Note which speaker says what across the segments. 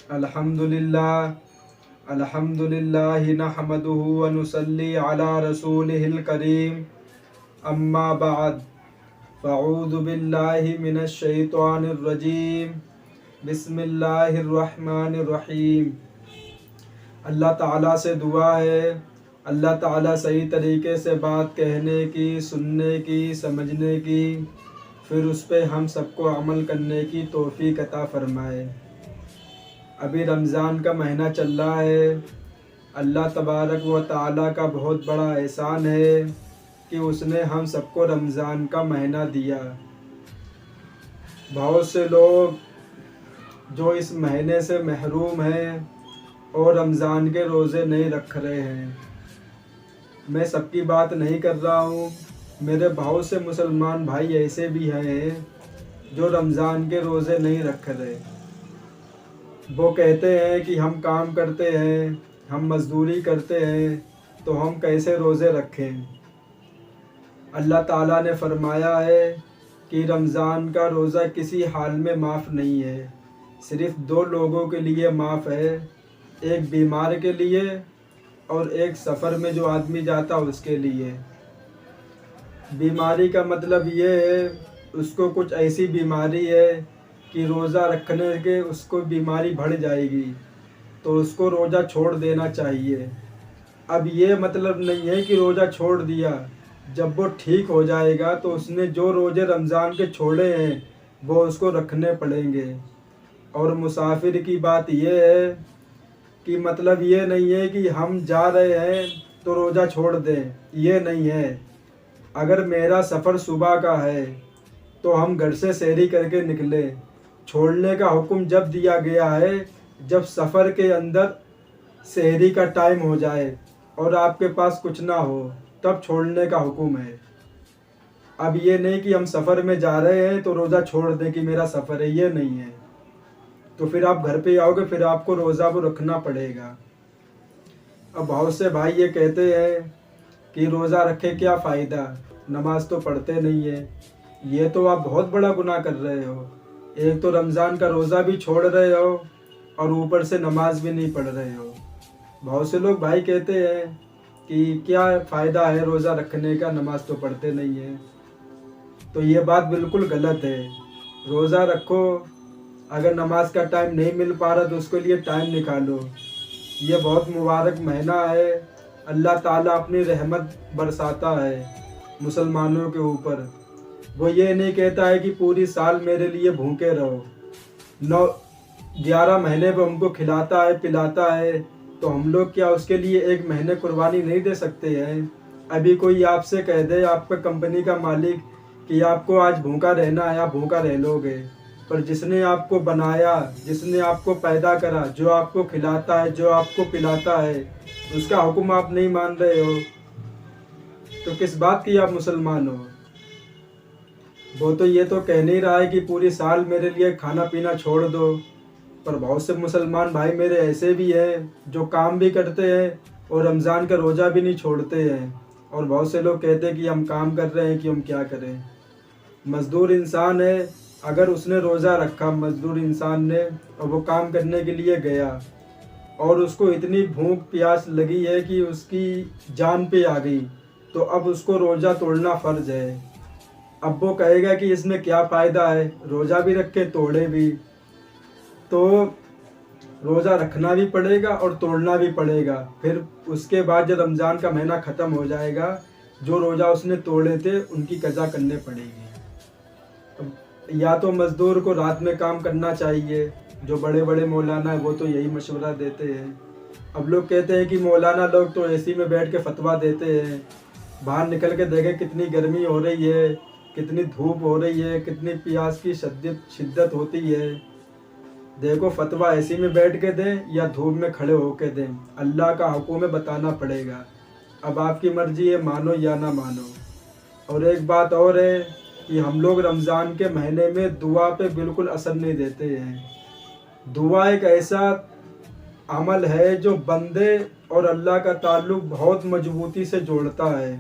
Speaker 1: अल्हम्दुलिल्लाह नहमदुहु व नुसल्ली अला रसूलिहिल करीम। अम्मा बाद फ़अऊज़ु बिल्लाहि मिनश शैतानिर रजीम। बिस्मिल्लाहिर रहमानिर रहीम। अल्लाह ताला से दुआ है, अल्लाह ताला सही तरीके से बात कहने की, सुनने की, समझने की, फिर उस पे हम सबको अमल करने की तौफ़ीक अता फ़रमाए। अभी रमज़ान का महीना चल रहा है। अल्लाह तबारक व ताला का बहुत बड़ा एहसान है कि उसने हम सबको रमज़ान का महीना दिया। बहुत से लोग जो इस महीने से महरूम हैं और रमज़ान के रोज़े नहीं रख रहे हैं। मैं सबकी बात नहीं कर रहा हूँ, मेरे बहुत से मुसलमान भाई ऐसे भी हैं जो रमज़ान के रोज़े नहीं रख रहे। वो कहते हैं कि हम काम करते हैं, हम मज़दूरी करते हैं, तो हम कैसे रोज़े रखें। अल्लाह ताला ने फरमाया है कि रमज़ान का रोज़ा किसी हाल में माफ़ नहीं है, सिर्फ़ दो लोगों के लिए माफ़ है, एक बीमार के लिए और एक सफ़र में जो आदमी जाता उसके लिए। बीमारी का मतलब ये है उसको कुछ ऐसी बीमारी है कि रोज़ा रखने के उसको बीमारी बढ़ जाएगी, तो उसको रोज़ा छोड़ देना चाहिए। अब ये मतलब नहीं है कि रोज़ा छोड़ दिया, जब वो ठीक हो जाएगा तो उसने जो रोज़े रमज़ान के छोड़े हैं वो उसको रखने पड़ेंगे। और मुसाफिर की बात ये है कि मतलब ये नहीं है कि हम जा रहे हैं तो रोज़ा छोड़ दें, ये नहीं है। अगर मेरा सफ़र सुबह का है तो हम घर से सहरी करके निकले। छोड़ने का हुक्म जब दिया गया है जब सफ़र के अंदर सहरी का टाइम हो जाए और आपके पास कुछ ना हो, तब छोड़ने का हुक्म है। अब ये नहीं कि हम सफ़र में जा रहे हैं तो रोज़ा छोड़ दें कि मेरा सफ़र है, ये नहीं है। तो फिर आप घर पे आओगे, फिर आपको रोज़ा वो रखना पड़ेगा। अब बहुत से भाई ये कहते हैं कि रोज़ा रखे क्या फ़ायदा, नमाज तो पढ़ते नहीं है। ये तो आप बहुत बड़ा गुनाह कर रहे हो। एक तो रमज़ान का रोज़ा भी छोड़ रहे हो और ऊपर से नमाज भी नहीं पढ़ रहे हो। बहुत से लोग भाई कहते हैं कि क्या फ़ायदा है रोज़ा रखने का, नमाज तो पढ़ते नहीं है। तो ये बात बिल्कुल गलत है। रोज़ा रखो, अगर नमाज का टाइम नहीं मिल पा रहा तो उसके लिए टाइम निकालो। ये बहुत मुबारक महीना है, अल्लाह ताला अपनी रहमत बरसाता है मुसलमानों के ऊपर। वो ये नहीं कहता है कि पूरी साल मेरे लिए भूखे रहो। 9-11 महीने वो हमको खिलाता है, पिलाता है, तो हम लोग क्या उसके लिए एक महीने कुर्बानी नहीं दे सकते हैं। अभी कोई आपसे कह दे, आपका कंपनी का मालिक, कि आपको आज भूखा रहना है, आप भूखा रह लोगे। पर जिसने आपको बनाया, जिसने आपको पैदा करा, जो आपको खिलाता है, जो आपको पिलाता है, उसका हुक्म आप नहीं मान रहे हो, तो किस बात की आप मुसलमान हो। वो तो ये तो कह नहीं रहा है कि पूरी साल मेरे लिए खाना पीना छोड़ दो। पर बहुत से मुसलमान भाई मेरे ऐसे भी हैं जो काम भी करते हैं और रमज़ान का रोज़ा भी नहीं छोड़ते हैं। और बहुत से लोग कहते हैं कि हम काम कर रहे हैं, कि हम क्या करें। मज़दूर इंसान है, अगर उसने रोज़ा रखा, मज़दूर इंसान ने, और वो काम करने के लिए गया और उसको इतनी भूख प्यास लगी है कि उसकी जान पे आ गई, तो अब उसको रोज़ा तोड़ना फ़र्ज़ है। अब वो कहेगा कि इसमें क्या फ़ायदा है, रोज़ा भी रखे तोड़े भी। तो रोज़ा रखना भी पड़ेगा और तोड़ना भी पड़ेगा। फिर उसके बाद जब रमज़ान का महीना ख़त्म हो जाएगा, जो रोज़ा उसने तोड़े थे उनकी कज़ा करने पड़ेगी। या तो मज़दूर को रात में काम करना चाहिए, जो बड़े बड़े मौलाना है वो तो यही मशवरा देते हैं। अब लोग कहते हैं कि मौलाना लोग तो एसी में बैठ के फतवा देते हैं। बाहर निकल के देखें कितनी गर्मी हो रही है, कितनी धूप हो रही है, कितनी प्यास की शिद्दत होती है। देखो, फतवा एसी में बैठ के दें या धूप में खड़े होके दें, अल्लाह का हुक्म है, बताना पड़ेगा। अब आपकी मर्जी है, मानो या ना मानो। और एक बात और है कि हम लोग रमज़ान के महीने में दुआ पे बिल्कुल असर नहीं देते हैं। दुआ एक ऐसा अमल है जो बंदे और अल्लाह का ताल्लुक बहुत मजबूती से जोड़ता है।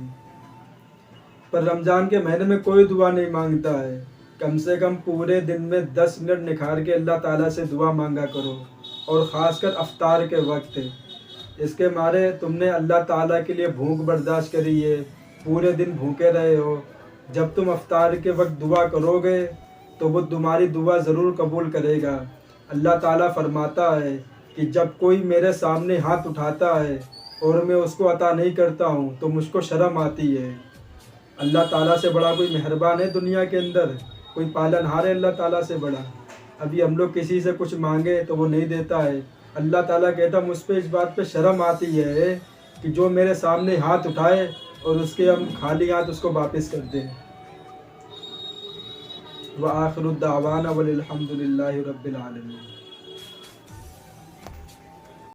Speaker 1: पर रमज़ान के महीने में कोई दुआ नहीं मांगता है। कम से कम पूरे दिन में 10 मिनट निखार के अल्लाह ताला से दुआ मांगा करो। और ख़ासकर अफ्तार के वक्त। इसके मारे तुमने अल्लाह ताला के लिए भूख बर्दाश्त करी है, पूरे दिन भूखे रहे हो। जब तुम अफ्तार के वक्त दुआ करोगे तो वो तुम्हारी दुआ ज़रूर कबूल करेगा। अल्लाह ताला फरमाता है कि जब कोई मेरे सामने हाथ उठाता है और मैं उसको अता नहीं करता हूँ तो मुझको शर्म आती है। अल्लाह ताला से बड़ा कोई मेहरबान है दुनिया के अंदर? कोई पालनहार है अल्लाह ताला से बड़ा? अभी हम लोग किसी से कुछ मांगे तो वो नहीं देता है। अल्लाह ताला कहता मुझ पे इस बात पे शर्म आती है कि जो मेरे सामने हाथ उठाए और उसके हम खाली हाथ उसको वापस कर दें। व आखिरु दावाना वलिल हम्दुलिल्लाहि रब्बिल आलमीन।